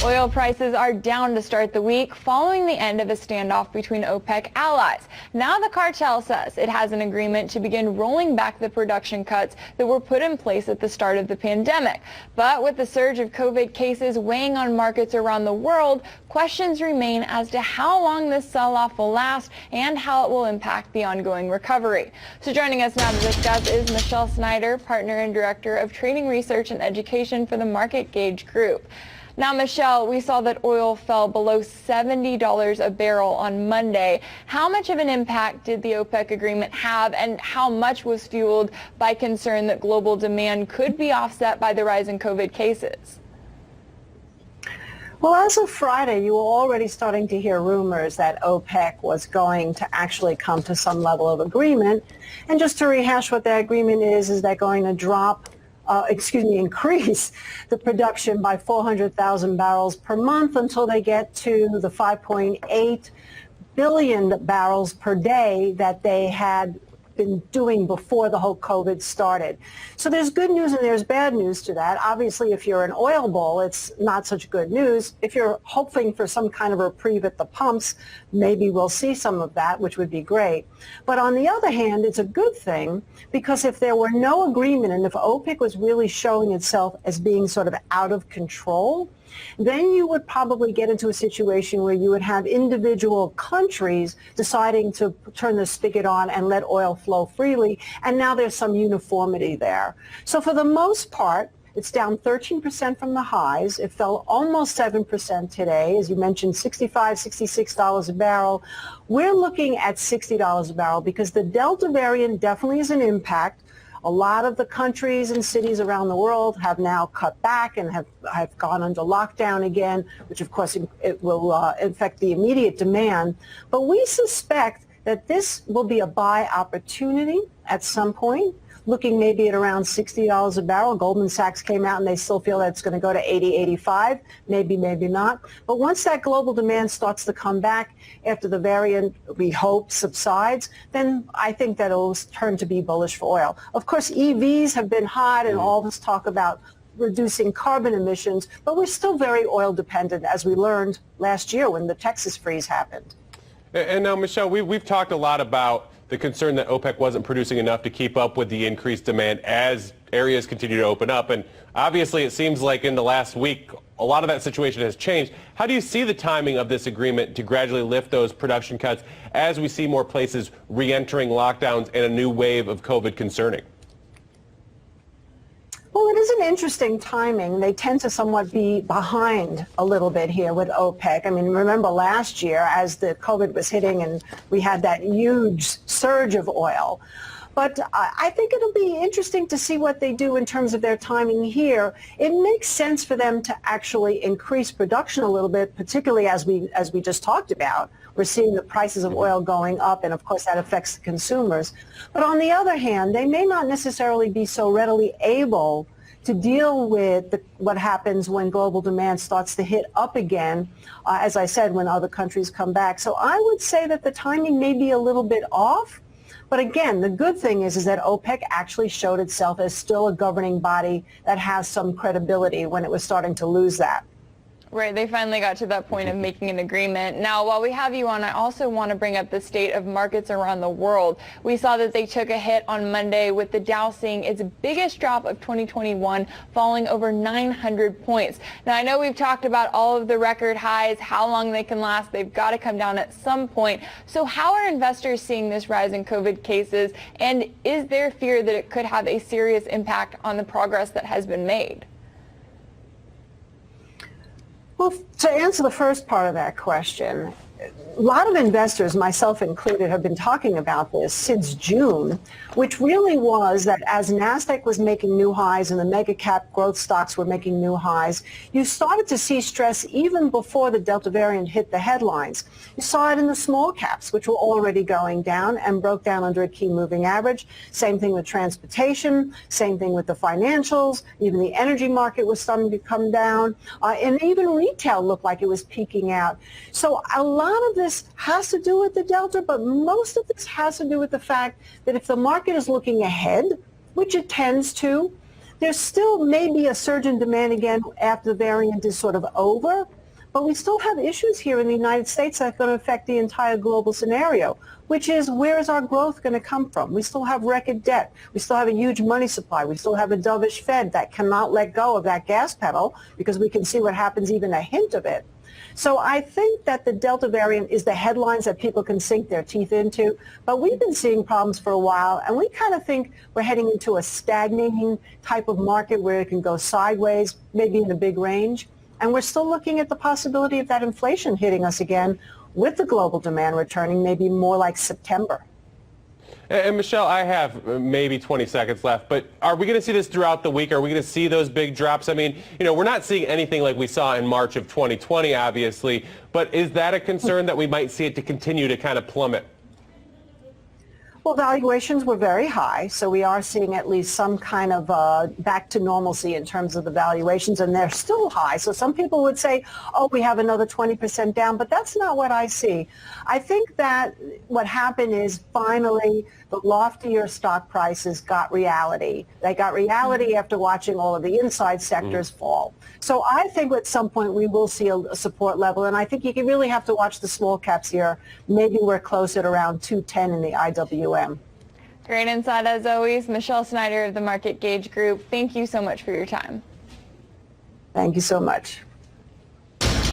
Oil prices are down to start the week following the end of a standoff between OPEC allies. Now the cartel says it has an agreement to begin rolling back the production cuts that were put in place at the start of the pandemic. But with the surge of COVID cases weighing on markets around the world, questions remain as to how long this sell-off will last and how it will impact the ongoing recovery. So joining us now to discuss is Michelle Snyder, partner and director of trading research and education for the Market Gauge Group. Now, Michelle, we saw that oil fell below $70 a barrel on Monday. How much of an impact did the OPEC agreement have, and how much was fueled by concern that global demand could be offset by the rise in COVID cases? Well, as of Friday, you were already starting to hear rumors that OPEC was going to actually come to some level of agreement. And just to rehash what that agreement is they're going to increase the production by 400,000 barrels per month until they get to the 5.8 billion barrels per day that they had been doing before the whole COVID started. So there's good news and there's bad news to that. Obviously, if you're an oil bull, it's not such good news. If you're hoping for some kind of reprieve at the pumps, maybe we'll see some of that, which would be great. But on the other hand, it's a good thing because if there were no agreement and if OPEC was really showing itself as being sort of out of control, then you would probably get into a situation where you would have individual countries deciding to turn the spigot on and let oil flow freely, and now there's some uniformity there. So for the most part, it's down 13% from the highs. It fell almost 7% today. As you mentioned, $65, $66 a barrel. We're looking at $60 a barrel because the Delta variant definitely is an impact. A lot of the countries and cities around the world have now cut back and have gone under lockdown again, which of course it will affect the immediate demand. But we suspect that this will be a buy opportunity at some point, looking maybe at around $60 a barrel. Goldman Sachs came out and they still feel that it's going to go to 80, 85, maybe not. But once that global demand starts to come back after the variant, we hope, subsides, then I think that it'll turn to be bullish for oil. Of course, EVs have been hot and all this talk about reducing carbon emissions, but we're still very oil dependent, as we learned last year when the Texas freeze happened. And now, Michelle, we've talked a lot about the concern that OPEC wasn't producing enough to keep up with the increased demand as areas continue to open up. And obviously, it seems like in the last week, a lot of that situation has changed. How do you see the timing of this agreement to gradually lift those production cuts as we see more places re-entering lockdowns and a new wave of COVID concerning? Well, it is an interesting timing. They tend to somewhat be behind a little bit here with OPEC. I mean, remember last year as the COVID was hitting and we had that huge surge of oil. But I think it'll be interesting to see what they do in terms of their timing here. It makes sense for them to actually increase production a little bit, particularly as we just talked about. We're seeing the prices of oil going up, and of course that affects the consumers. But on the other hand, they may not necessarily be so readily able to deal with what happens when global demand starts to hit up again, as I said, when other countries come back. So I would say that the timing may be a little bit off. But again, the good thing is that OPEC actually showed itself as still a governing body that has some credibility when it was starting to lose that. Right, they finally got to that point of making an agreement. Now, while we have you on, I also want to bring up the state of markets around the world. We saw that they took a hit on Monday with the Dow seeing its biggest drop of 2021, falling over 900 points. Now, I know we've talked about all of the record highs, how long they can last. They've got to come down at some point. So how are investors seeing this rise in COVID cases, and is there fear that it could have a serious impact on the progress that has been made? Well, to answer the first part of that question, a lot of investors, myself included, have been talking about this since June, which really was that as NASDAQ was making new highs and the mega cap growth stocks were making new highs, you started to see stress even before the Delta variant hit the headlines. You saw it in the small caps, which were already going down and broke down under a key moving average. Same thing with transportation, same thing with the financials. Even the energy market was starting to come down, and even retail looked like it was peaking out. So a lot of this has to do with the Delta, but most of this has to do with the fact that if the market is looking ahead, which it tends to, There's still maybe a surge in demand again after the variant is sort of over, but we still have issues here in the United States that are going to affect the entire global scenario, which is where is our growth going to come from? We still have record debt. We still have a huge money supply. We still have a dovish Fed that cannot let go of that gas pedal because we can see what happens, even a hint of it. So I think that the Delta variant is the headlines that people can sink their teeth into, but we've been seeing problems for a while, and we kind of think we're heading into a stagnating type of market where it can go sideways, maybe in a big range. And we're still looking at the possibility of that inflation hitting us again with the global demand returning, maybe more like September. And Michelle, I have maybe 20 seconds left, but are we going to see this throughout the week? Are we going to see those big drops? I mean, we're not seeing anything like we saw in March of 2020, obviously, but is that a concern that we might see it to continue to kind of plummet? Well, valuations were very high, so we are seeing at least some kind of back to normalcy in terms of the valuations, and they're still high. So some people would say, oh, we have another 20% down, but that's not what I see. I think that what happened is finally the loftier stock prices got reality. They got reality after watching all of the inside sectors fall. So I think at some point we will see a support level, and I think you really have to watch the small caps here. Maybe we're close at around 210 in the IWM. Great insight as always. Michelle Snyder of the Market Gauge Group, thank you so much for your time. Thank you so much.